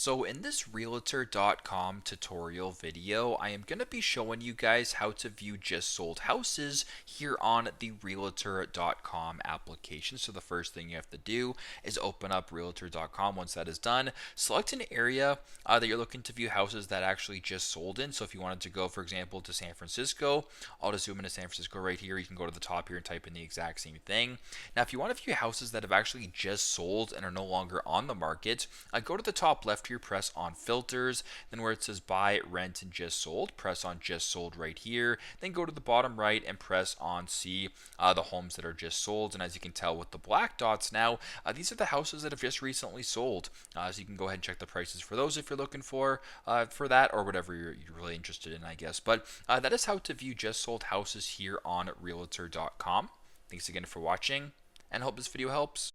So in this Realtor.com tutorial video, I am going to be showing you guys how to view just sold houses here on the Realtor.com application. So the first thing you have to do is open up Realtor.com. Once that is done, select an area that you're looking to view houses that actually just sold in. So if you wanted to go, for example, to San Francisco, I'll just zoom into San Francisco right here. You can go to the top here and type in the exact same thing. Now, if you want to view houses that have actually just sold and are no longer on the market, go to the top left here, press on filters, then where it says buy, rent, and just sold, press on just sold right here, then go to the bottom right and press on see the homes that are just sold. And as you can tell with the black dots now, these are the houses that have just recently sold. So you can go ahead and check the prices for those if you're looking for that, or whatever you're really interested in, I guess. But that is how to view just sold houses here on Realtor.com. Thanks again for watching, and hope this video helps.